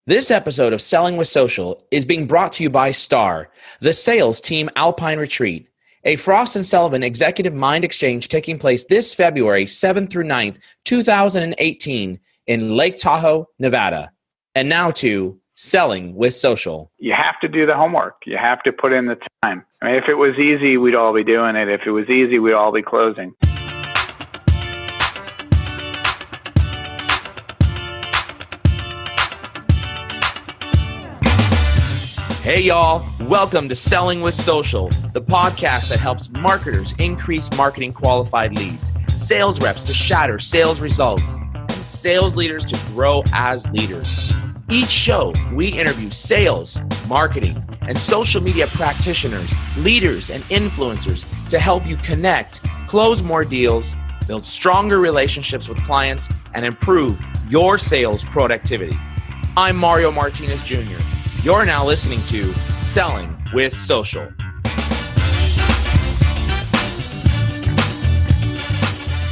This episode of Selling with Social is being brought to you by STAR, the Sales Team Alpine Retreat, a Frost & Sullivan Executive Mind Exchange taking place this February 7th through 9th, 2018 in Lake Tahoe, Nevada. And now to Selling with Social. You have to do the homework. You have to put in the time. I mean, if it was easy, we'd all be doing it. If it was easy, we'd all be closing. Hey y'all, welcome to Selling with Social, the podcast that helps marketers increase marketing qualified leads, sales reps to shatter sales results, and sales leaders to grow as leaders. Each show, we interview sales, marketing, and social media practitioners, leaders, and influencers to help you connect, close more deals, build stronger relationships with clients, and improve your sales productivity. I'm Mario Martinez Jr. You're now listening to Selling with Social.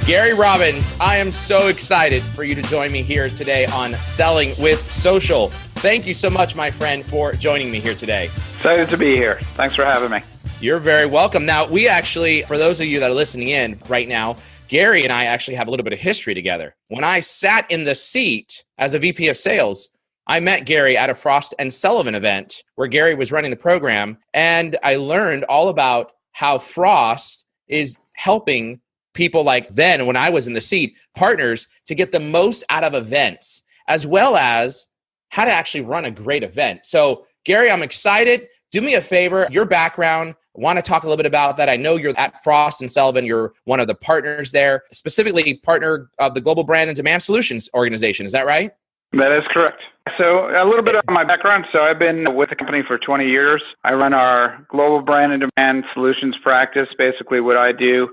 Gary Robbins, I am so excited for you to join me here today on Selling with Social. Thank you so much, my friend, for joining me here today. Excited to be here. Thanks for having me. You're very welcome. Now, we actually, for those of you that are listening in right now, Gary and I actually have a little bit of history together. When I sat in the seat as a VP of sales, I met Gary at a Frost & Sullivan event where Gary was running the program, and I learned all about how Frost is helping people like then, when I was in the seat, partners to get the most out of events, as well as how to actually run a great event. So, Gary, I'm excited. Do me a favor, your background, I want to talk a little bit about that. I know you're at Frost & Sullivan. You're one of the partners there, specifically partner of the Global Brand and Demand Solutions organization. Is that right? That is correct. So a little bit of my background. So I've been with the company for 20 years. I run our Global Brand and Demand Solutions practice. Basically what I do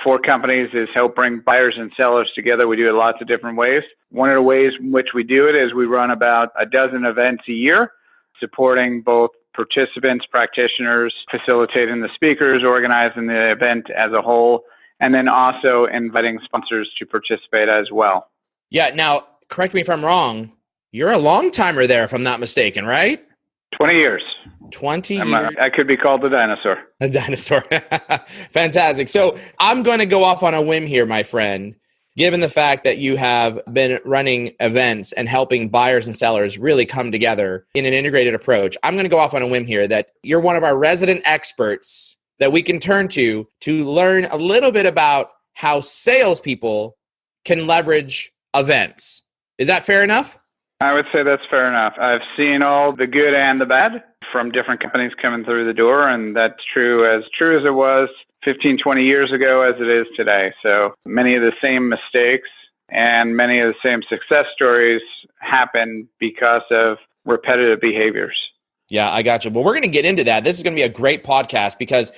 for companies is help bring buyers and sellers together. We do it lots of different ways. One of the ways in which we do it is we run about a dozen events a year, supporting both participants, practitioners, facilitating the speakers, organizing the event as a whole, and then also inviting sponsors to participate as well. Yeah. Now, correct me if I'm wrong. You're a long timer there, if I'm not mistaken, right? 20 years. 20 years. I could be called the dinosaur. A dinosaur. Fantastic. So I'm going to go off on a whim here, my friend. Given the fact that you have been running events and helping buyers and sellers really come together in an integrated approach, I'm going to go off on a whim here that you're one of our resident experts that we can turn to learn a little bit about how salespeople can leverage events. Is that fair enough? I would say that's fair enough. I've seen all the good and the bad from different companies coming through the door, and that's true as it was 15, 20 years ago as it is today. So many of the same mistakes and many of the same success stories happen because of repetitive behaviors. Yeah, I got you. Well, we're going to get into that. This is going to be a great podcast because,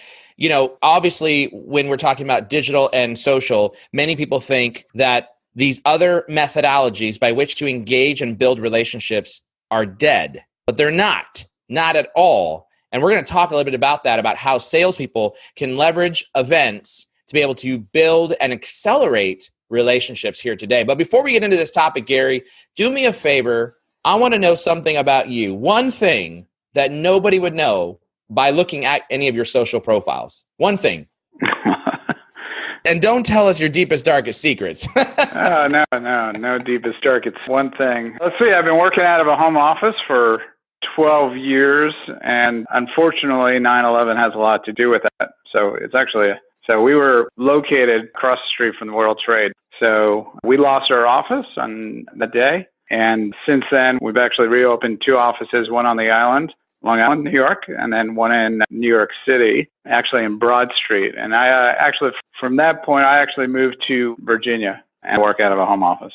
obviously when we're talking about digital and social, many people think that these other methodologies by which to engage and build relationships are dead, but they're not at all. And we're going to talk a little bit about that, about how salespeople can leverage events to be able to build and accelerate relationships here today. But before we get into this topic, Gary, do me a favor. I want to know something about you. One thing that nobody would know by looking at any of your social profiles. One thing. And don't tell us your deepest, darkest secrets. No deepest, darkest. One thing. Let's see, I've been working out of a home office for 12 years, and unfortunately, 9/11 has a lot to do with that. So we were located across the street from the World Trade. So we lost our office on the day, and since then, we've actually reopened two offices, one on the island, Long Island, New York, and then one in New York City, actually in Broad Street. And from that point, I actually moved to Virginia and work out of a home office.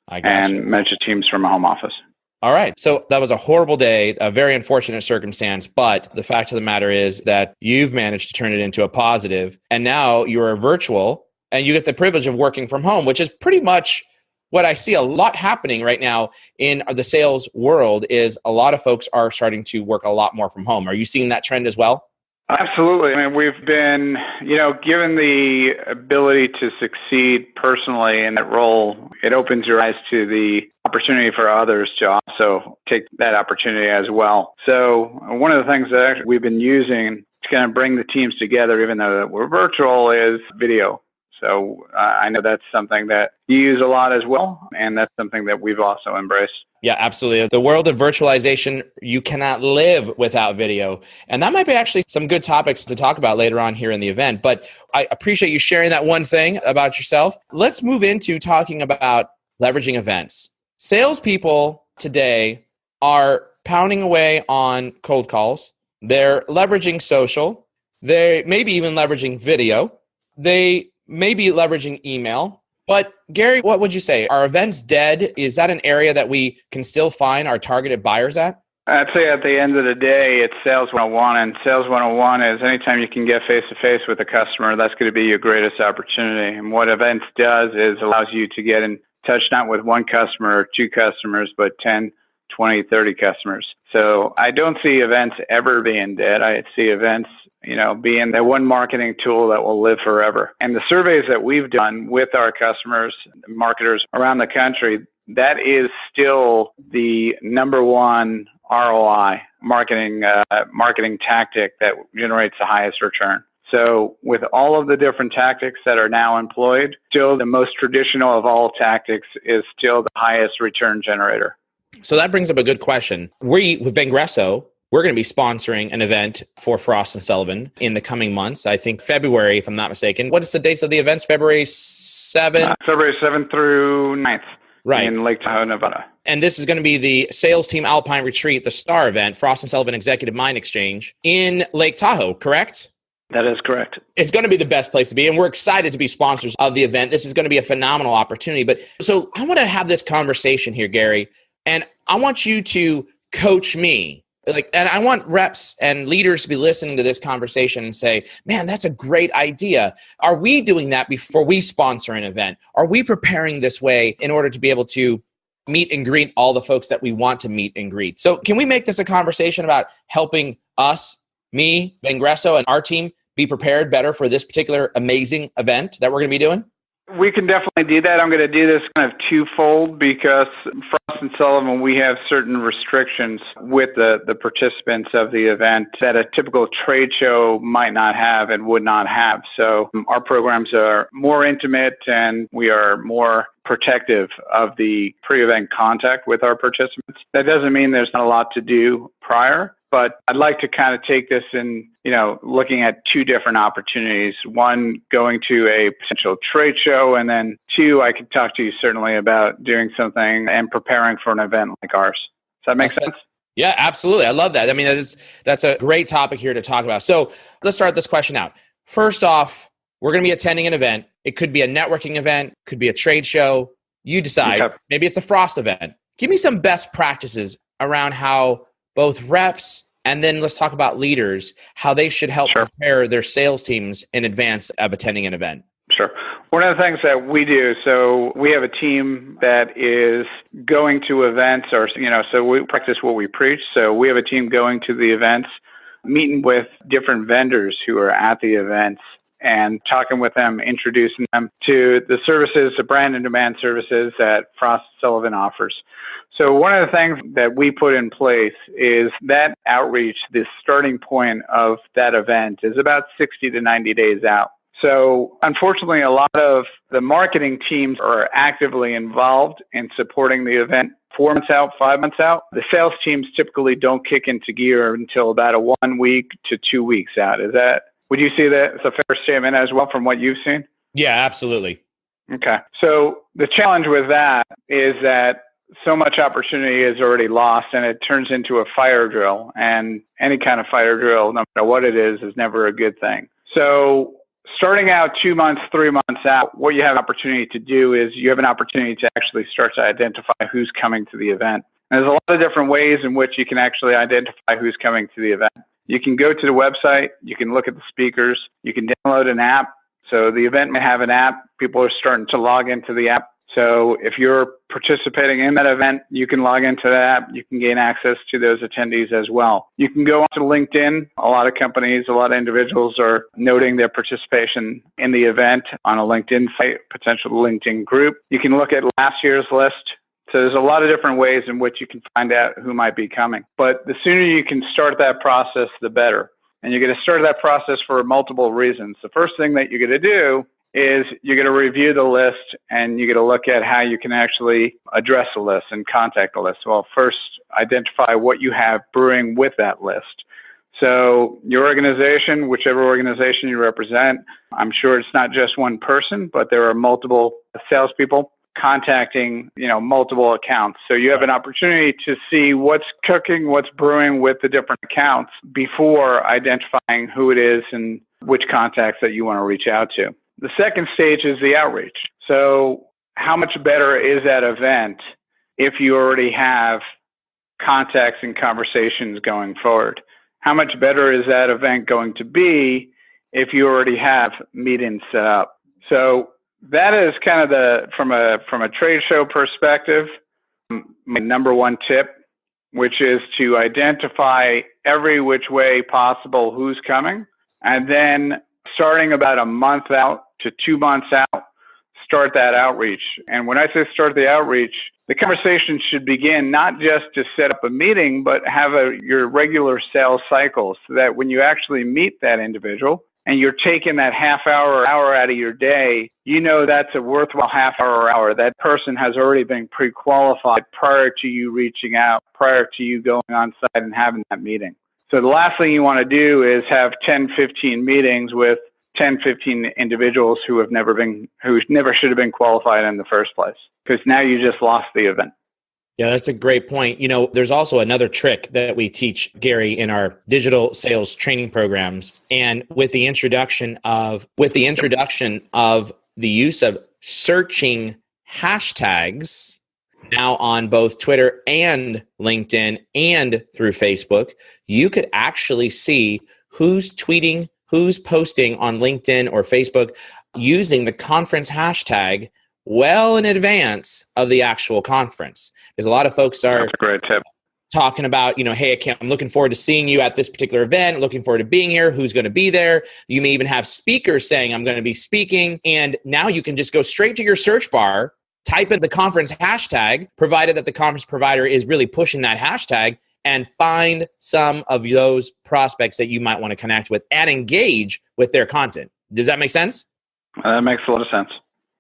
And manage teams from a home office. All right. So that was a horrible day, a very unfortunate circumstance. But the fact of the matter is that you've managed to turn it into a positive. And now you're virtual and you get the privilege of working from home, which is pretty much what I see a lot happening right now in the sales world is a lot of folks are starting to work a lot more from home. Are you seeing that trend as well? Absolutely. I mean, we've been, given the ability to succeed personally in that role, it opens your eyes to the opportunity for others to also take that opportunity as well. So one of the things that actually we've been using to kind of bring the teams together, even though we're virtual, is video. So I know that's something that you use a lot as well, and that's something that we've also embraced. Yeah, absolutely. The world of virtualization, you cannot live without video. And that might be actually some good topics to talk about later on here in the event. But I appreciate you sharing that one thing about yourself. Let's move into talking about leveraging events. Salespeople today are pounding away on cold calls. They're leveraging social. They may be even leveraging video. They may be leveraging email. But Gary, what would you say? Are events dead? Is that an area that we can still find our targeted buyers at? I'd say at the end of the day, it's Sales 101. And Sales 101 is anytime you can get face-to-face with a customer, that's going to be your greatest opportunity. And what events does is allows you to get in touch not with one customer or two customers, but 10, 20, 30 customers. So I don't see events ever being dead. I see events being the one marketing tool that will live forever. And the surveys that we've done with our customers, marketers around the country, that is still the number one ROI marketing tactic that generates the highest return. So with all of the different tactics that are now employed, still the most traditional of all tactics is still the highest return generator. So that brings up a good question. We, with Vengreso, we're going to be sponsoring an event for Frost & Sullivan in the coming months. I think February, if I'm not mistaken. What is the dates of the events? February 7th? February 7th through 9th. Right. In Lake Tahoe, Nevada. And this is going to be the Sales Team Alpine Retreat, the STAR event, Frost & Sullivan Executive Mind Exchange in Lake Tahoe, correct? That is correct. It's going to be the best place to be, and we're excited to be sponsors of the event. This is going to be a phenomenal opportunity. But so I want to have this conversation here, Gary, and I want you to coach me. And I want reps and leaders to be listening to this conversation and say, man, that's a great idea. Are we doing that before we sponsor an event? Are we preparing this way in order to be able to meet and greet all the folks that we want to meet and greet? So can we make this a conversation about helping us, me, Vengreso, and our team be prepared better for this particular amazing event that we're going to be doing? We can definitely do that. I'm going to do this kind of twofold because Frost & Sullivan, we have certain restrictions with the participants of the event that a typical trade show might not have and would not have. So our programs are more intimate and we are more protective of the pre-event contact with our participants. That doesn't mean there's not a lot to do prior, but I'd like to kind of take this in, looking at two different opportunities. One, going to a potential trade show, and then two, I could talk to you certainly about doing something and preparing for an event like ours. Does that make sense? Yeah, absolutely. I love that. I mean, that's a great topic here to talk about. So let's start this question out. First off, we're going to be attending an event. It could be a networking event, could be a trade show. You decide. Yep. Maybe it's a Frost event. Give me some best practices around how both reps and then let's talk about leaders, how they should help prepare their sales teams in advance of attending an event. Sure. One of the things that we do, so we have a team that is going to events so we practice what we preach. So we have a team going to the events, meeting with different vendors who are at the events and talking with them, introducing them to the services, the brand and demand services that Frost & Sullivan offers. So one of the things that we put in place is that outreach, the starting point of that event is about 60 to 90 days out. So unfortunately, a lot of the marketing teams are actively involved in supporting the event 4 months out, 5 months out. The sales teams typically don't kick into gear until about a 1 week to 2 weeks out. Would you see that as a fair statement as well from what you've seen? Yeah, absolutely. Okay. So the challenge with that is that so much opportunity is already lost and it turns into a fire drill. And any kind of fire drill, no matter what it is never a good thing. So starting out 2 months, 3 months out, what you have an opportunity to do is you have an opportunity to actually start to identify who's coming to the event. And there's a lot of different ways in which you can actually identify who's coming to the event. You can go to the website, you can look at the speakers, you can download an app. So the event may have an app. People are starting to log into the app. So if you're participating in that event, you can log into that. You can gain access to those attendees as well. You can go onto LinkedIn. A lot of companies, a lot of individuals are noting their participation in the event on a LinkedIn site, potential LinkedIn group. You can look at last year's list. So there's a lot of different ways in which you can find out who might be coming. But the sooner you can start that process, the better. And you're going to start that process for multiple reasons. The first thing that you're going to do is you're going to review the list and you're going to look at how you can actually address the list and contact the list. Well, first, identify what you have brewing with that list. So your organization, whichever organization you represent, I'm sure it's not just one person, but there are multiple salespeople contacting, multiple accounts. So you have an opportunity to see what's cooking, what's brewing with the different accounts before identifying who it is and which contacts that you want to reach out to. The second stage is the outreach. So how much better is that event if you already have contacts and conversations going forward? How much better is that event going to be if you already have meetings set up? So that is kind of from a trade show perspective, my number one tip, which is to identify every which way possible who's coming, and then starting about a month out to 2 months out, start that outreach. And when I say start the outreach, the conversation should begin not just to set up a meeting, but have your regular sales cycle so that when you actually meet that individual and you're taking that half hour or hour out of your day, that's a worthwhile half hour or hour. That person has already been pre-qualified prior to you reaching out, prior to you going on site and having that meeting. So the last thing you want to do is have 10, 15 meetings with 10, 15 individuals who never should have been qualified in the first place, because now you just lost the event. Yeah, that's a great point. There's also another trick that we teach, Gary, in our digital sales training programs. And with the introduction of the use of searching hashtags now on both Twitter and LinkedIn and through Facebook, you could actually see who's tweeting, who's posting on LinkedIn or Facebook using the conference hashtag well in advance of the actual conference. Because a lot of folks are That's a great tip. Talking about, hey, I'm looking forward to seeing you at this particular event, looking forward to being here, who's going to be there. You may even have speakers saying, I'm going to be speaking. And now you can just go straight to your search bar, type in the conference hashtag, provided that the conference provider is really pushing that hashtag, and find some of those prospects that you might want to connect with and engage with their content. Does that make sense? That makes a lot of sense.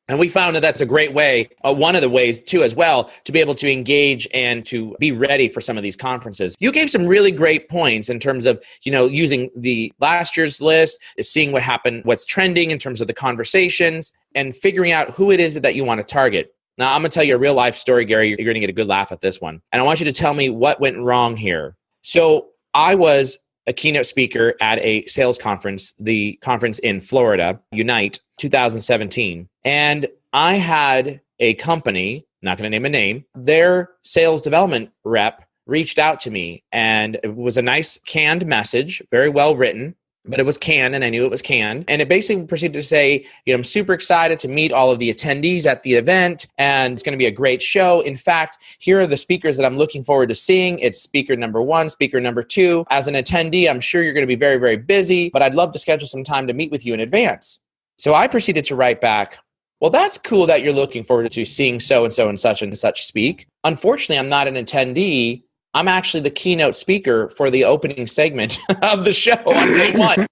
And we found that that's a great way, one of the ways too as well, to be able to engage and to be ready for some of these conferences. You gave some really great points in terms of, using the last year's list, seeing what happened, what's trending in terms of the conversations, and figuring out who it is that you want to target. Now, I'm going to tell you a real life story, Gary. You're going to get a good laugh at this one. And I want you to tell me what went wrong here. So I was a keynote speaker at a sales conference, the conference in Florida, Unite 2017. And I had a company, not going to name a name, their sales development rep reached out to me, and it was a nice canned message, very well written, but it was canned and I knew it was canned. And it basically proceeded to say, I'm super excited to meet all of the attendees at the event, and it's going to be a great show. In fact, here are the speakers that I'm looking forward to seeing. It's speaker number 1, speaker number 2. As an attendee, I'm sure you're going to be very, very busy, but I'd love to schedule some time to meet with you in advance. So I proceeded to write back, well, that's cool that you're looking forward to seeing so-and-so and such speak. Unfortunately, I'm not an attendee. I'm actually the keynote speaker for the opening segment of the show on day 1.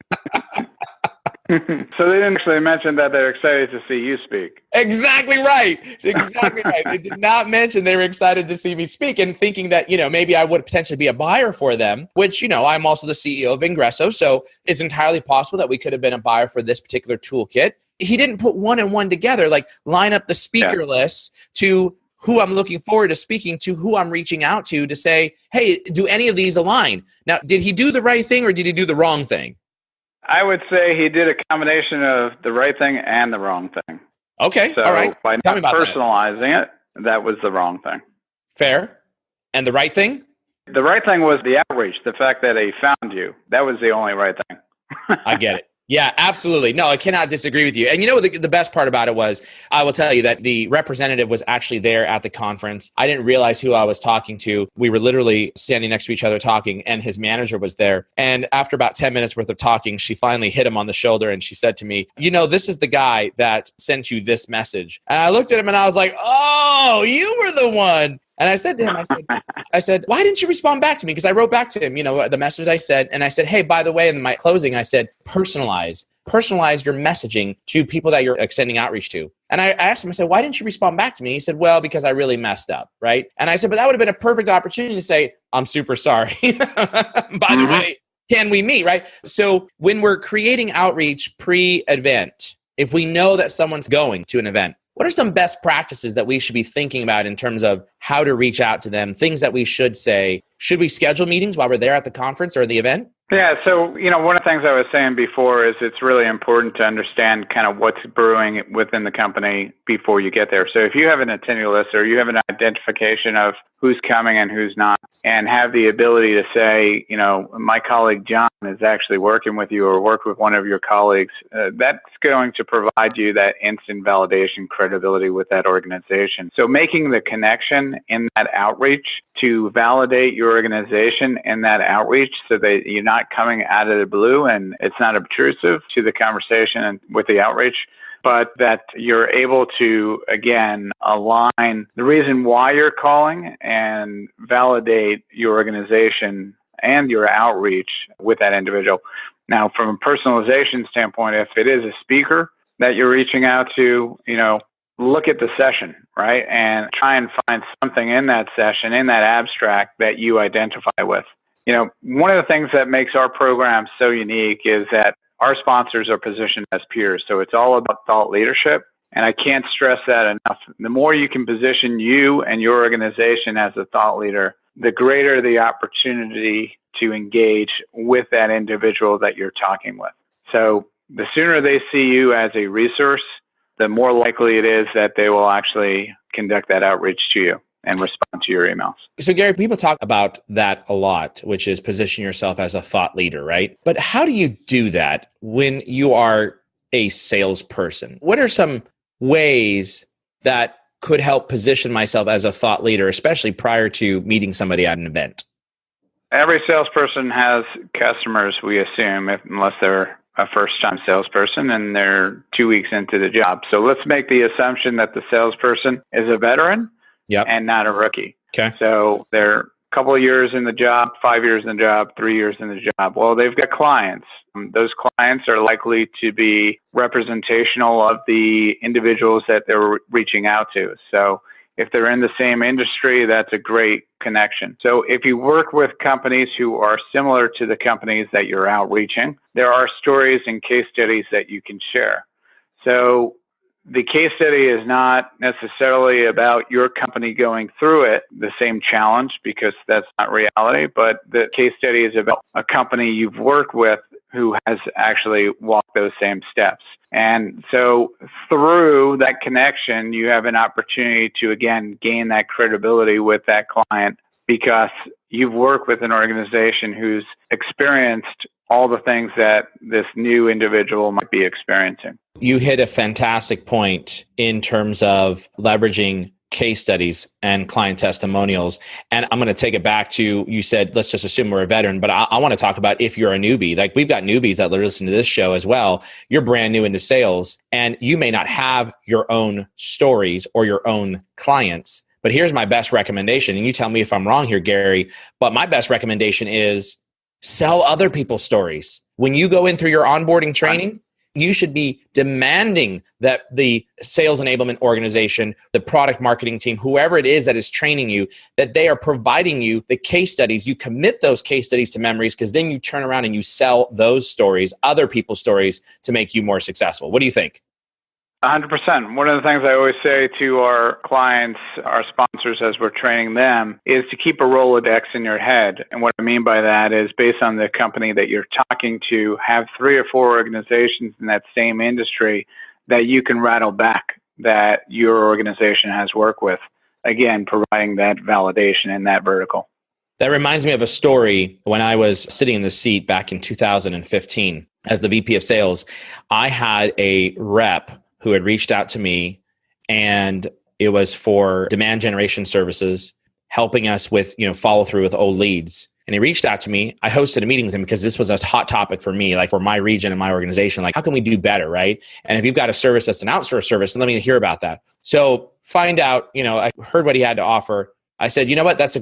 So they didn't actually mention that they're excited to see you speak. Exactly right. Exactly right. They did not mention they were excited to see me speak, and thinking that, maybe I would potentially be a buyer for them, which, I'm also the CEO of Vengreso. So it's entirely possible that we could have been a buyer for this particular toolkit. He didn't put one and one together, like line up the speaker list to who I'm looking forward to speaking to, who I'm reaching out to say, hey, do any of these align? Now, did he do the right thing or did he do the wrong thing? I would say he did a combination of the right thing and the wrong thing. Okay, so all right. By Tell me not about personalizing it, that was the wrong thing. Fair. And the right thing? The right thing was the outreach, the fact that he found you. That was the only right thing. I get it. Yeah, absolutely. No, I cannot disagree with you. And you know what the best part about it was? I will tell you that the representative was actually there at the conference. I didn't realize who I was talking to. We were literally standing next to each other talking, and his manager was there. And after about 10 minutes worth of talking, she finally hit him on the shoulder and she said to me, you know, this is the guy that sent you this message. And I looked at him and I was like, oh, you were the one. And I said to him, I said, why didn't you respond back to me? Because I wrote back to him, you know, the message I said, and I said, hey, by the way, in my closing, I said, personalize your messaging to people that you're extending outreach to. And I asked him, I said, why didn't you respond back to me? He said, well, because I really messed up, right? And I said, but that would have been a perfect opportunity to say, I'm super sorry. By the way, can we meet, right? So when we're creating outreach pre-event, if we know that someone's going to an event, what are some best practices that we should be thinking about in terms of how to reach out to them, things that we should say? Should we schedule meetings while we're there at the conference or the event? Yeah, so, you know, one of the things I was saying before is it's really important to understand kind of what's brewing within the company before you get there. So if you have an attendee list or you have an identification of who's coming and who's not, and have the ability to say, you know, my colleague John is actually working with you or work with one of your colleagues, that's going to provide you that instant validation credibility with that organization. So making the connection in that outreach to validate your organization in that outreach so that you're not coming out of the blue and it's not obtrusive to the conversation and with the outreach, but that you're able to, again, align the reason why you're calling and validate your organization and your outreach with that individual. Now, from a personalization standpoint, if it is a speaker that you're reaching out to, you know, look at the session, right? And try and find something in that session, in that abstract that you identify with. You know, one of the things that makes our program so unique is that our sponsors are positioned as peers. So it's all about thought leadership. And I can't stress that enough. The more you can position you and your organization as a thought leader, the greater the opportunity to engage with that individual that you're talking with. So the sooner they see you as a resource, the more likely it is that they will actually conduct that outreach to you and respond to your emails. So Gary, people talk about that a lot, which is position yourself as a thought leader, right? But how do you do that when you are a salesperson? What are some ways that could help position myself as a thought leader, especially prior to meeting somebody at an event? Every salesperson has customers, we assume, unless they're a first-time salesperson and they're 2 weeks into the job. So let's make the assumption that the salesperson is a veteran and not a rookie. Okay. So they're a couple of years in the job, 5 years in the job, 3 years in the job. Well, they've got clients. Those clients are likely to be representational of the individuals that they're reaching out to. So if they're in the same industry, that's a great connection. So if you work with companies who are similar to the companies that you're outreaching, there are stories and case studies that you can share. So the case study is not necessarily about your company going through it, the same challenge, because that's not reality, but the case study is about a company you've worked with who has actually walked those same steps. And so through that connection, you have an opportunity to, again, gain that credibility with that client because you've worked with an organization who's experienced all the things that this new individual might be experiencing. You hit a fantastic point in terms of leveraging case studies and client testimonials. And I'm going to take it back to, you said, let's just assume we're a veteran, but I want to talk about if you're a newbie. Like, we've got newbies that listen to this show as well. You're brand new into sales and you may not have your own stories or your own clients, but here's my best recommendation. And you tell me if I'm wrong here, Gary, but my best recommendation is sell other people's stories. When you go in through your onboarding training, you should be demanding that the sales enablement organization, the product marketing team, whoever it is that is training you, that they are providing you the case studies. You commit those case studies to memories because then you turn around and you sell those stories, other people's stories, to make you more successful. What do you think? 100%. One of the things I always say to our clients, our sponsors, as we're training them, is to keep a Rolodex in your head. And what I mean by that is, based on the company that you're talking to, have 3 or 4 organizations in that same industry that you can rattle back that your organization has worked with. Again, providing that validation in that vertical. That reminds me of a story when I was sitting in the seat back in 2015 as the VP of sales. I had a rep who had reached out to me, and it was for demand generation services, helping us with, follow through with old leads. And he reached out to me. I hosted a meeting with him because this was a hot topic for me, like for my region and my organization. Like, how can we do better, right? And if you've got a service that's an outsourced service, let me hear about that. So find out, I heard what he had to offer. I said, you know what, this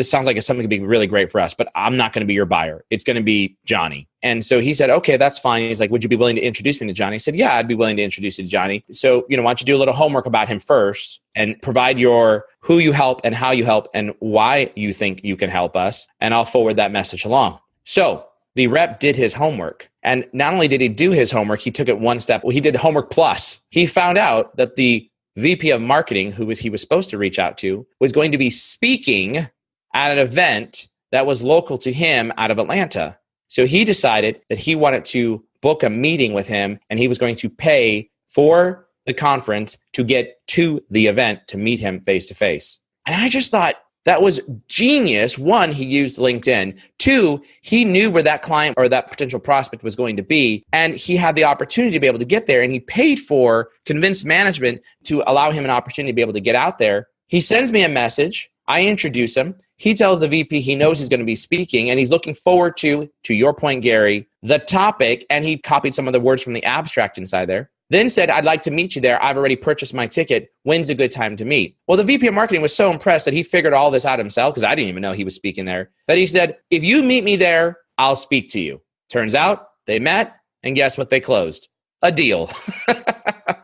sounds like it's something that could be really great for us, but I'm not going to be your buyer. It's going to be Johnny. And so he said, okay, that's fine. He's like, would you be willing to introduce me to Johnny? I said, yeah, I'd be willing to introduce you to Johnny. So, why don't you do a little homework about him first and provide your who you help and how you help and why you think you can help us. And I'll forward that message along. So the rep did his homework. And not only did he do his homework, he took it one step. Well, he did homework plus. He found out that the VP of marketing, he was supposed to reach out to, was going to be speaking at an event that was local to him out of Atlanta. So he decided that he wanted to book a meeting with him, and he was going to pay for the conference to get to the event to meet him face to face. And I just thought that was genius. One, he used LinkedIn. Two, he knew where that client or that potential prospect was going to be. And he had the opportunity to be able to get there. And he paid for, convinced management to allow him an opportunity to be able to get out there. He sends me a message. I introduce him. He tells the VP he knows he's going to be speaking. And he's looking forward to your point, Gary, the topic. And he copied some of the words from the abstract inside there. Then said, I'd like to meet you there. I've already purchased my ticket. When's a good time to meet? Well, the VP of marketing was so impressed that he figured all this out himself, because I didn't even know he was speaking there, that he said, if you meet me there, I'll speak to you. Turns out they met, and guess what? They closed a deal.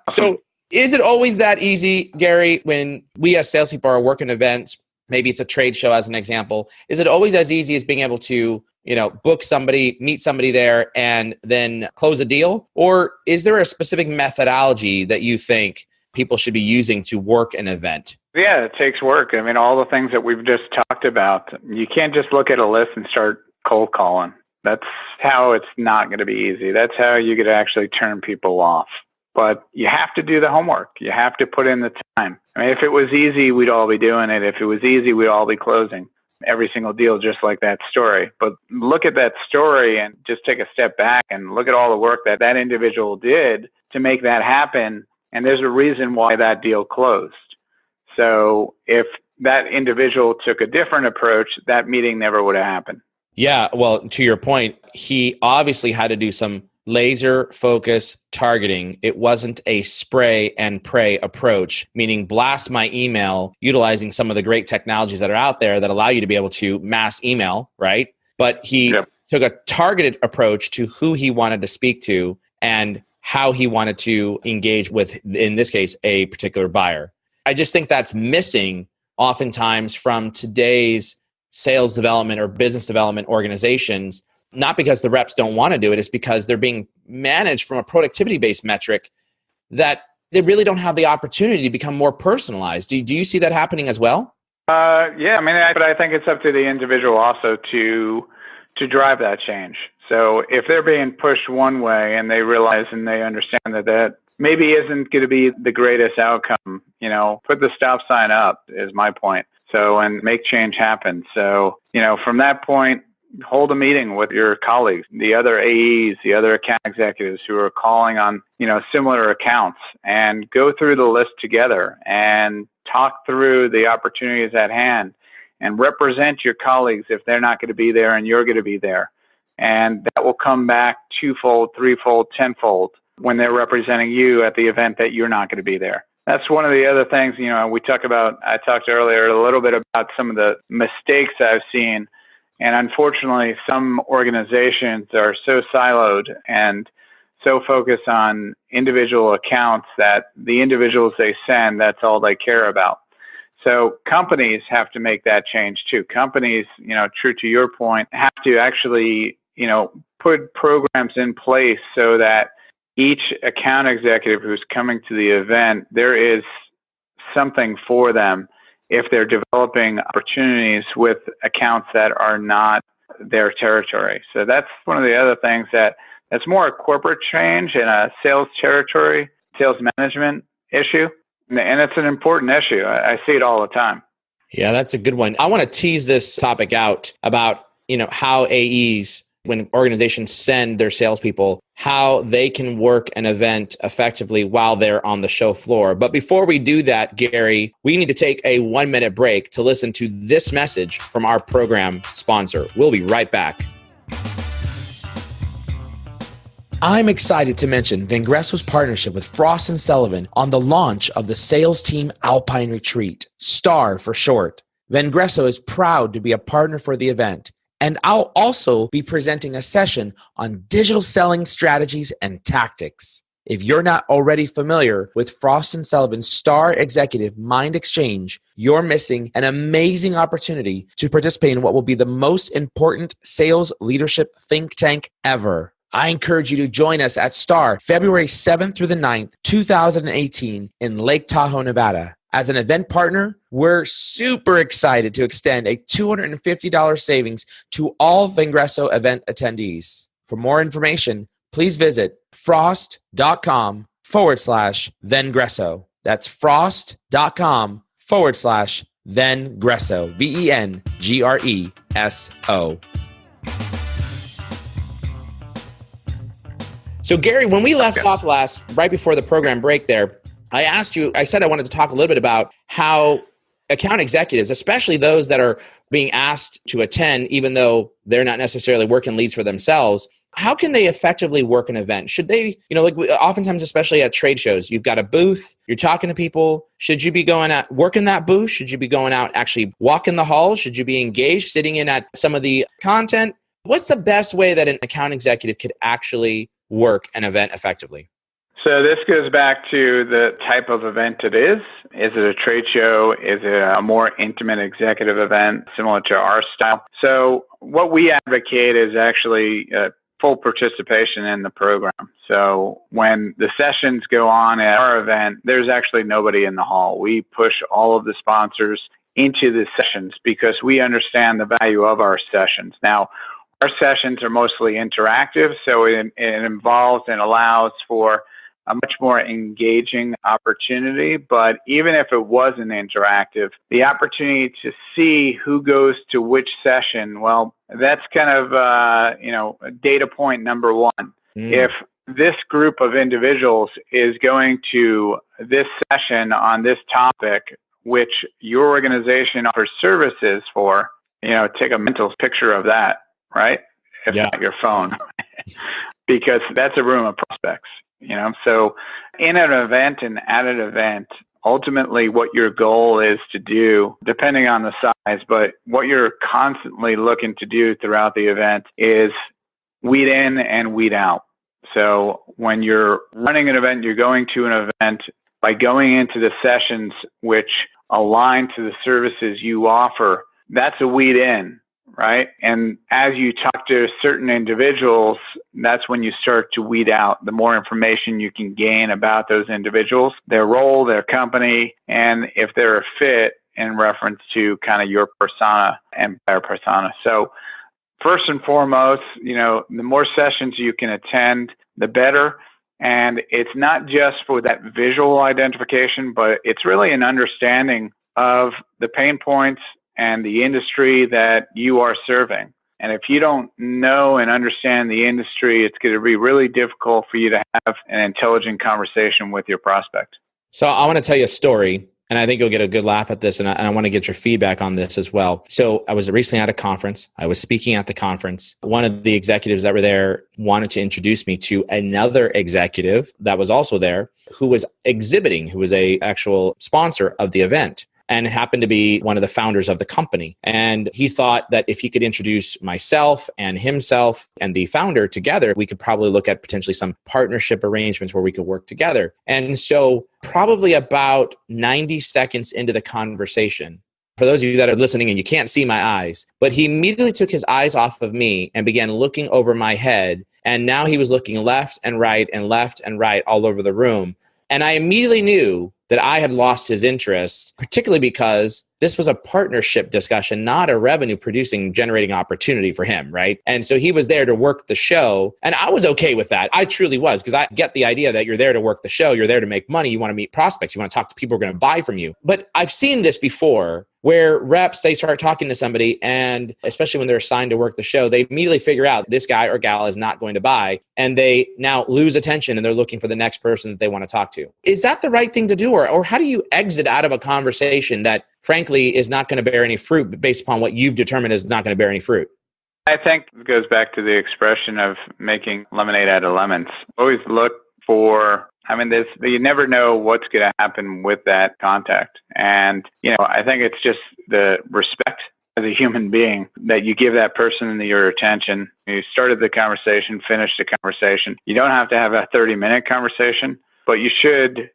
So is it always that easy, Gary, when we as salespeople are working events? Maybe it's a trade show as an example. Is it always as easy as being able to book somebody, meet somebody there, and then close a deal? Or is there a specific methodology that you think people should be using to work an event? Yeah, it takes work. I mean, all the things that we've just talked about, you can't just look at a list and start cold calling. That's how it's not going to be easy. That's how you could actually turn people off. But you have to do the homework. You have to put in the time. I mean, if it was easy, we'd all be doing it. If it was easy, we'd all be closing every single deal, just like that story. But look at that story and just take a step back and look at all the work that that individual did to make that happen. And there's a reason why that deal closed. So if that individual took a different approach, that meeting never would have happened. Yeah, well, to your point, he obviously had to do some laser focus targeting. It wasn't a spray and pray approach, meaning blast my email utilizing some of the great technologies that are out there that allow you to be able to mass email, right? But he took a targeted approach to who he wanted to speak to and how he wanted to engage with, in this case, a particular buyer. I just think that's missing oftentimes from today's sales development or business development organizations. Not because the reps don't want to do it, it's because they're being managed from a productivity-based metric that they really don't have the opportunity to become more personalized. Do you see that happening as well? Yeah, but I think it's up to the individual also to drive that change. So if they're being pushed one way and they realize and they understand that maybe isn't going to be the greatest outcome, put the stop sign up is my point. So, and make change happen. So, from that point, hold a meeting with your colleagues, the other AEs, the other account executives who are calling on, similar accounts, and go through the list together and talk through the opportunities at hand and represent your colleagues if they're not going to be there and you're going to be there. And that will come back twofold, threefold, tenfold when they're representing you at the event that you're not going to be there. That's one of the other things, I talked earlier a little bit about some of the mistakes I've seen. And unfortunately, some organizations are so siloed and so focused on individual accounts that the individuals they send, that's all they care about. So companies have to make that change too. Companies, true to your point, have to actually, put programs in place so that each account executive who's coming to the event, there is something for them if they're developing opportunities with accounts that are not their territory. So that's one of the other things that's more a corporate change and a sales territory, sales management issue. And it's an important issue. I see it all the time. Yeah, that's a good one. I want to tease this topic out about, how AEs, when organizations send their salespeople, how they can work an event effectively while they're on the show floor. But before we do that, Gary, we need to take a 1-minute break to listen to this message from our program sponsor. We'll be right back. I'm excited to mention Vengreso's partnership with Frost & Sullivan on the launch of the Sales Team Alpine Retreat, STAR for short. Vengreso is proud to be a partner for the event, and I'll also be presenting a session on digital selling strategies and tactics. If you're not already familiar with Frost & Sullivan's STAR Executive Mind Exchange, you're missing an amazing opportunity to participate in what will be the most important sales leadership think tank ever. I encourage you to join us at STAR February 7th through the 9th, 2018 in Lake Tahoe, Nevada. As an event partner, we're super excited to extend a $250 savings to all Vengreso event attendees. For more information, please visit frost.com/Vengreso. That's frost.com/Vengreso. Vengreso. So Gary, when we left off right before the program break there, I said I wanted to talk a little bit about how account executives, especially those that are being asked to attend, even though they're not necessarily working leads for themselves, how can they effectively work an event? Should they, oftentimes, especially at trade shows, you've got a booth, you're talking to people. Should you be going out, working that booth? Should you be going out, actually walking the halls? Should you be engaged, sitting in at some of the content? What's the best way that an account executive could actually work an event effectively? So this goes back to the type of event it is. Is it a trade show? Is it a more intimate executive event similar to our style? So what we advocate is actually full participation in the program. So when the sessions go on at our event, there's actually nobody in the hall. We push all of the sponsors into the sessions because we understand the value of our sessions. Now, our sessions are mostly interactive, so it involves and allows for a much more engaging opportunity. But even if it wasn't interactive, the opportunity to see who goes to which session, well, that's kind of, data point number one. If this group of individuals is going to this session on this topic, which your organization offers services for, take a mental picture of that, right? If not your phone, because that's a room of prospects. So in an event and at an event, ultimately what your goal is to do, depending on the size, but what you're constantly looking to do throughout the event is weed in and weed out. So when you're running an event, you're going to an event by going into the sessions which align to the services you offer. That's a weed in. Right. And as you talk to certain individuals, that's when you start to weed out the more information you can gain about those individuals, their role, their company, and if they're a fit in reference to kind of your persona and their persona. So first and foremost, the more sessions you can attend, the better. And it's not just for that visual identification, but it's really an understanding of the pain points and the industry that you are serving. And if you don't know and understand the industry, it's going to be really difficult for you to have an intelligent conversation with your prospect. So I want to tell you a story, and I think you'll get a good laugh at this, and I want to get your feedback on this as well. So I was recently at a conference. I was speaking at the conference. One of the executives that were there wanted to introduce me to another executive that was also there who was exhibiting, who was a actual sponsor of the event, and happened to be one of the founders of the company. And he thought that if he could introduce myself and himself and the founder together, we could probably look at potentially some partnership arrangements where we could work together. And so probably about 90 seconds into the conversation, for those of you that are listening and you can't see my eyes, but he immediately took his eyes off of me and began looking over my head. And now he was looking left and right all over the room. And I immediately knew that I had lost his interest, particularly because this was a partnership discussion, not a revenue producing, generating opportunity for him, right? And so he was there to work the show. And I was okay with that. I truly was, because I get the idea that you're there to work the show. You're there to make money. You want to meet prospects. You want to talk to people who are going to buy from you. But I've seen this before where reps, they start talking to somebody, and especially when they're assigned to work the show, they immediately figure out this guy or gal is not going to buy, and they now lose attention and they're looking for the next person that they want to talk to. Is that the right thing to do? Or how do you exit out of a conversation that frankly is not going to bear any fruit based upon what you've determined is not going to bear any fruit? I think it goes back to the expression of making lemonade out of lemons. Always look for, you never know what's going to happen with that contact. And, I think it's just the respect as a human being that you give that person your attention. You started the conversation, finished the conversation. You don't have to have a 30-minute conversation, but you should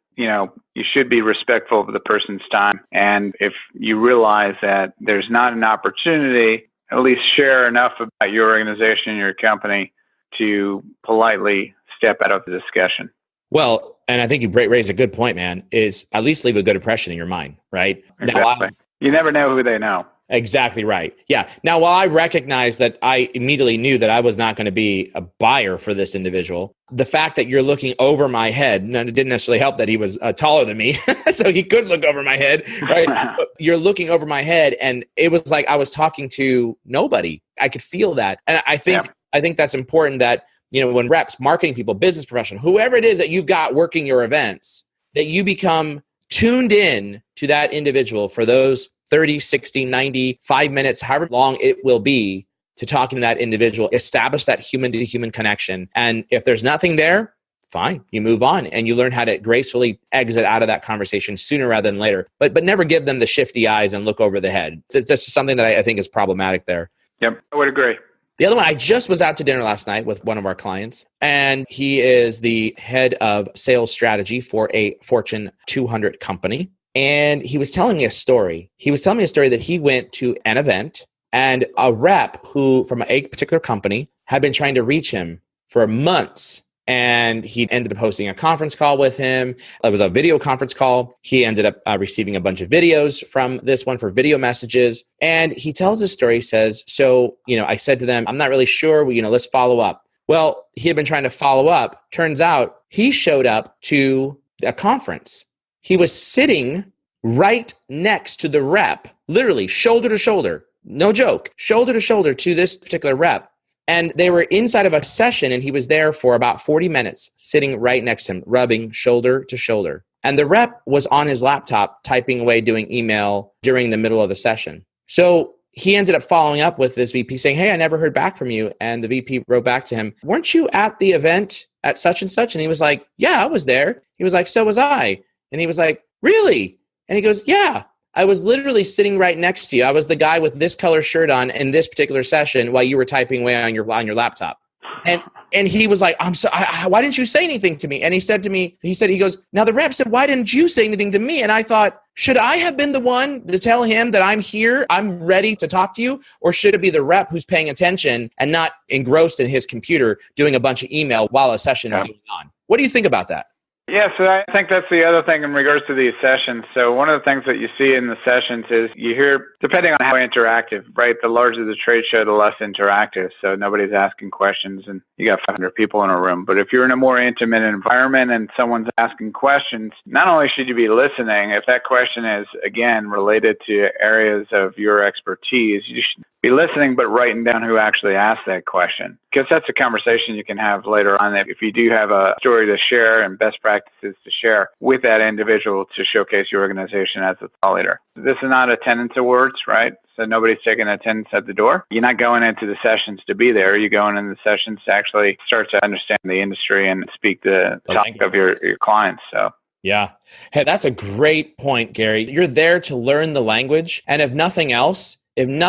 be respectful of the person's time. And if you realize that there's not an opportunity, at least share enough about your organization, your company, to politely step out of the discussion. Well, and I think you raised a good point, man, is at least leave a good impression in your mind, right? Exactly. You never know who they know. Exactly right. Yeah. Now, while I recognize that I immediately knew that I was not going to be a buyer for this individual, the fact that you're looking over my head, and it didn't necessarily help that he was taller than me, so he could look over my head, right? But you're looking over my head, and it was like I was talking to nobody. I could feel that. And I think that's important that, when reps, marketing people, business professional, whoever it is that you've got working your events, that you become tuned in to that individual for those 30, 60, 90, 5 minutes, however long it will be, to talking to that individual, establish that human to human connection. And if there's nothing there, fine, you move on and you learn how to gracefully exit out of that conversation sooner rather than later. But never give them the shifty eyes and look over the head. It's just something that I think is problematic there. Yep, I would agree. The other one, I just was out to dinner last night with one of our clients, and he is the head of sales strategy for a Fortune 200 company. And he was telling me a story. He was telling me a story that he went to an event, and a rep who from a particular company had been trying to reach him for months. And he ended up hosting a conference call with him. It was a video conference call. He ended up receiving a bunch of videos from this one for video messages. And he tells his story. He says, I said to them, I'm not really sure, let's follow up. Well, he had been trying to follow up. Turns out he showed up to a conference. He was sitting right next to the rep, literally shoulder to shoulder, no joke, shoulder to shoulder to this particular rep. And they were inside of a session, and he was there for about 40 minutes, sitting right next to him, rubbing shoulder to shoulder. And the rep was on his laptop, typing away, doing email during the middle of the session. So he ended up following up with this VP saying, hey, I never heard back from you. And the VP wrote back to him, weren't you at the event at such and such? And he was like, yeah, I was there. He was like, so was I. And he was like, really? And he goes, yeah. I was literally sitting right next to you. I was the guy with this color shirt on in this particular session while you were typing away on your laptop. And he was like, I'm so, why didn't you say anything to me? And he said to me, he goes, now the rep said, why didn't you say anything to me? And I thought, should I have been the one to tell him that I'm here, I'm ready to talk to you? Or should it be the rep who's paying attention and not engrossed in his computer doing a bunch of email while a session is going on? What do you think about that? Yeah, so I think that's the other thing in regards to these sessions. So one of the things that you see in the sessions is you hear, depending on how interactive, right? The larger the trade show, the less interactive. So nobody's asking questions and you got 500 people in a room. But if you're in a more intimate environment and someone's asking questions, not only should you be listening, if that question is, again, related to areas of your expertise, you should be listening, but writing down who actually asked that question. Because that's a conversation you can have later on if you do have a story to share and best practices to share with that individual to showcase your organization as a thought leader. This is not attendance awards, right? So nobody's taking attendance at the door. You're not going into the sessions to be there. You're going into the sessions to actually start to understand the industry and speak the topic of your clients. So. Yeah. Hey, that's a great point, Gary. You're there to learn the language. And if nothing else, and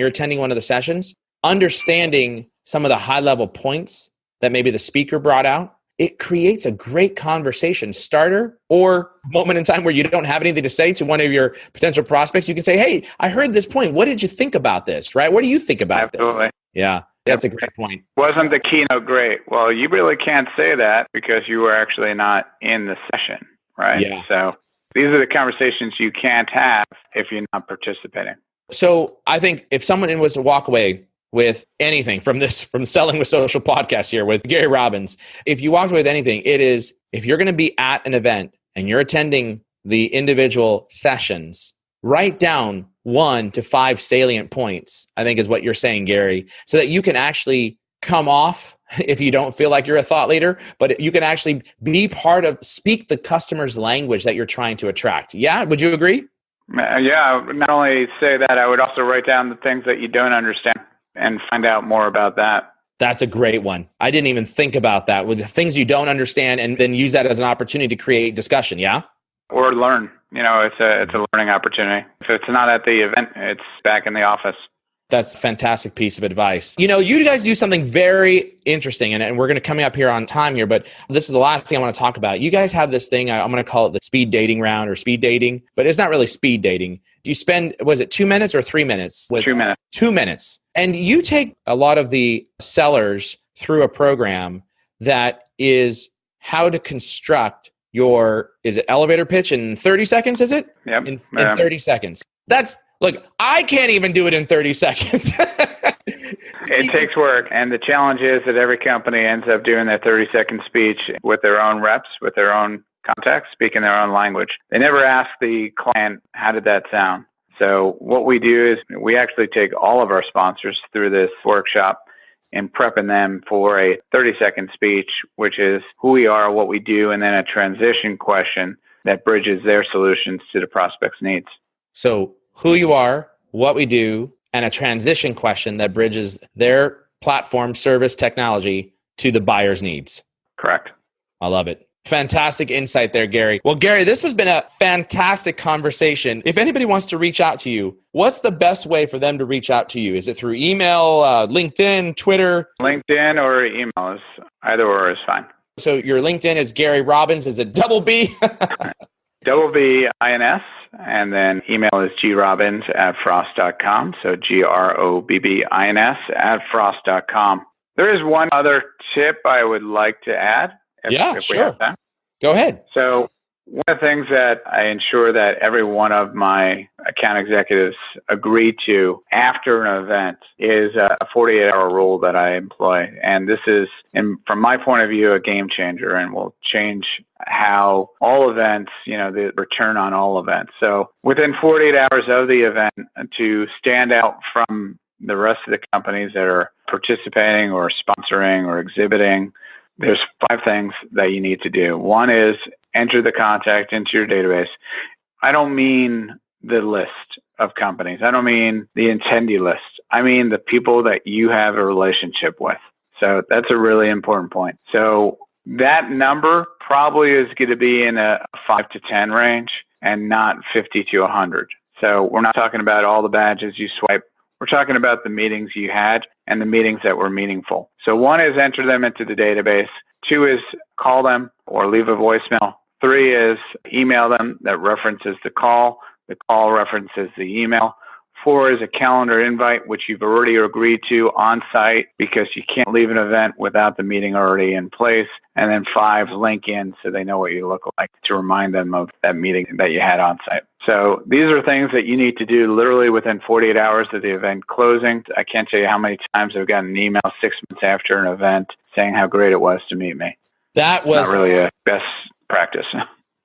you're attending one of the sessions, understanding some of the high-level points that maybe the speaker brought out, it creates a great conversation starter or moment in time where you don't have anything to say to one of your potential prospects. You can say, hey, I heard this point. What did you think about this, right? What do you think about this? Absolutely. Yeah, that's a great point. Wasn't the keynote great? Well, you really can't say that because you were actually not in the session, right? Yeah. So These are the conversations you can't have if you're not participating. So I think if someone was to walk away with anything from Selling with Social podcast here with Gary Robbins, if you walked away with anything, it is, if you're going to be at an event and you're attending the individual sessions, write down 1 to 5 salient points, I think is what you're saying, Gary, so that you can actually come off, if you don't feel like you're a thought leader, but you can actually be part of, speak the customer's language that you're trying to attract. Yeah, would you agree? Yeah, not only say that, I would also write down the things that you don't understand and find out more about that. That's a great one. I didn't even think about that, with the things you don't understand, and then use that as an opportunity to create discussion. Yeah. Or learn. It's a learning opportunity. If it's not at the event, it's back in the office. That's a fantastic piece of advice. You guys do something very interesting, and we're going to come up here on time here, but this is the last thing I want to talk about. You guys have this thing, I'm going to call it the speed dating round or speed dating, but it's not really speed dating. Do you spend, was it 2 minutes or 3 minutes? 2 minutes. 2 minutes. And you take a lot of the sellers through a program that is how to construct is it elevator pitch in 30 seconds, is it? Yep. In 30 seconds. Look, I can't even do it in 30 seconds. It takes work. And the challenge is that every company ends up doing their 30-second speech with their own reps, with their own contacts, speaking their own language. They never ask the client, how did that sound? So what we do is we actually take all of our sponsors through this workshop and prepping them for a 30-second speech, which is who we are, what we do, and then a transition question that bridges their solutions to the prospect's needs. So who you are, what we do, and a transition question that bridges their platform, service, technology to the buyer's needs. Correct. I love it. Fantastic insight there, Gary. Well, Gary, this has been a fantastic conversation. If anybody wants to reach out to you, what's the best way for them to reach out to you? Is it through email, LinkedIn, Twitter? LinkedIn or email, either or is fine. So your LinkedIn is Gary Robbins. Is it double B? Double B-I-N-S. And then email is grobbins@frost.com. So grobbins@frost.com. There is one other tip I would like to add. If sure. We have time. Go ahead. So one of the things that I ensure that every one of my account executives agree to after an event is a 48-hour rule that I employ. And this is, from my point of view, a game changer and will change how all events, the return on all events. So within 48 hours of the event, to stand out from the rest of the companies that are participating or sponsoring or exhibiting, there's 5 things that you need to do. One is enter the contact into your database. I don't mean the list of companies. I don't mean the attendee list. I mean the people that you have a relationship with. So that's a really important point. So that number probably is going to be in a 5 to 10 range and not 50 to 100. So we're not talking about all the badges you swipe. We're talking about the meetings you had and the meetings that were meaningful. So 1 is enter them into the database. 2 is call them or leave a voicemail. 3 is email them that references the call. The call references the email. 4 is a calendar invite, which you've already agreed to on site because you can't leave an event without the meeting already in place. And then 5, link in so they know what you look like to remind them of that meeting that you had on site. So these are things that you need to do literally within 48 hours of the event closing. I can't tell you how many times I've gotten an email 6 months after an event saying how great it was to meet me. That was not really a best practice.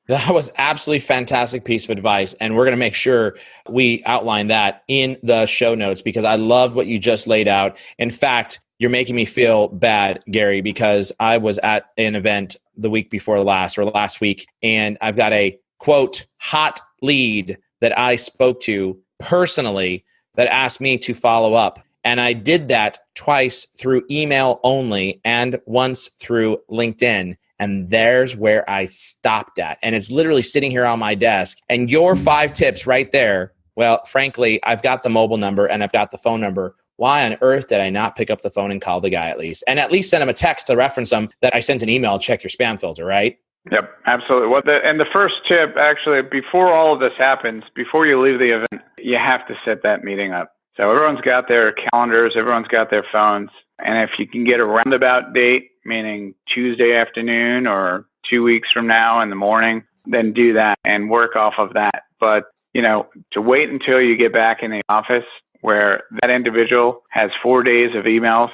That was absolutely fantastic piece of advice. And we're going to make sure we outline that in the show notes because I loved what you just laid out. In fact, you're making me feel bad, Gary, because I was at an event the week before last week, and I've got a quote, hot lead that I spoke to personally that asked me to follow up. And I did that twice through email only and once through LinkedIn. And there's where I stopped at. And it's literally sitting here on my desk. And your 5 tips right there, well, frankly, I've got the mobile number and I've got the phone number. Why on earth did I not pick up the phone and call the guy at least? And at least send him a text to reference him that I sent an email, check your spam filter, right? Yep, absolutely. And the first tip, actually, before all of this happens, before you leave the event, you have to set that meeting up. So everyone's got their calendars, everyone's got their phones. And if you can get a roundabout date, meaning Tuesday afternoon or 2 weeks from now in the morning, then do that and work off of that. But, to wait until you get back in the office where that individual has 4 days of emails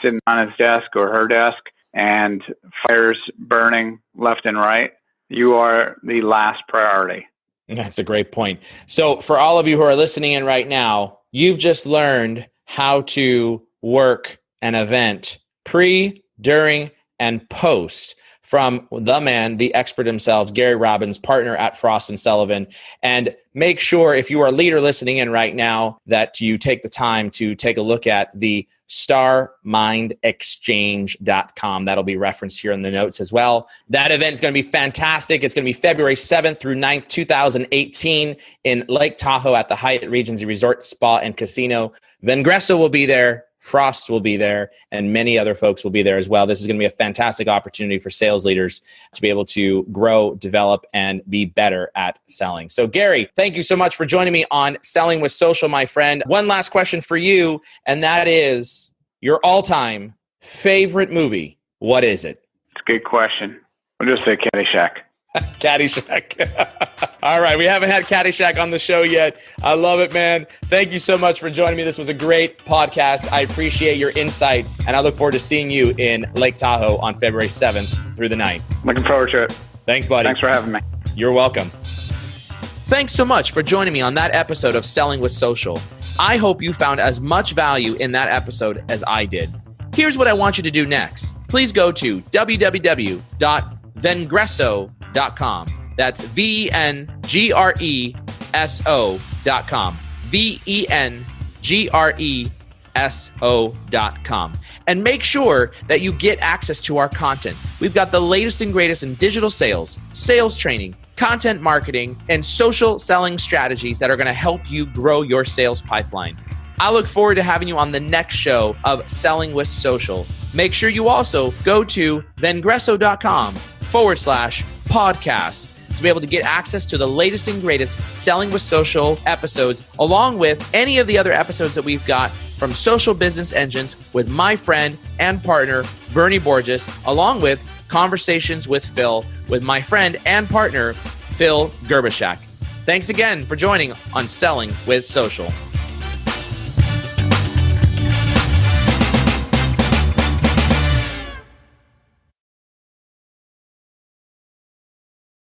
sitting on his desk or her desk and fires burning left and right, you are the last priority. That's a great point. So for all of you who are listening in right now, you've just learned how to work an event pre, during, and post from the man, the expert himself, Gary Robbins, partner at Frost & Sullivan. And make sure, if you are a leader listening in right now, that you take the time to take a look at the starmindexchange.com. That'll be referenced here in the notes as well. That event is going to be fantastic. It's going to be February 7th through 9th, 2018 in Lake Tahoe at the Hyatt Regency Resort, Spa, and Casino. Vengreso will be there. Frost will be there, and many other folks will be there as well. This is going to be a fantastic opportunity for sales leaders to be able to grow, develop, and be better at selling. So, Gary, thank you so much for joining me on Selling with Social, my friend. One last question for you, and that is your all-time favorite movie. What is it? It's a good question. I'll just say Caddyshack. Caddyshack. All right. We haven't had Caddyshack on the show yet. I love it, man. Thank you so much for joining me. This was a great podcast. I appreciate your insights, and I look forward to seeing you in Lake Tahoe on February 7th through the 9th. Looking forward to it. Thanks, buddy. Thanks for having me. You're welcome. Thanks so much for joining me on that episode of Selling with Social. I hope you found as much value in that episode as I did. Here's what I want you to do next. Please go to www.vengreso.com. That's VENGRESO.com. VENGRESO.com. And make sure that you get access to our content. We've got the latest and greatest in digital sales, sales training, content marketing, and social selling strategies that are going to help you grow your sales pipeline. I look forward to having you on the next show of Selling with Social. Make sure you also go to vengreso.com/podcast to be able to get access to the latest and greatest Selling with Social episodes, along with any of the other episodes that we've got from Social Business Engines with my friend and partner, Bernie Borges, along with Conversations with Phil with my friend and partner, Phil Gerbishak. Thanks again for joining on Selling with Social.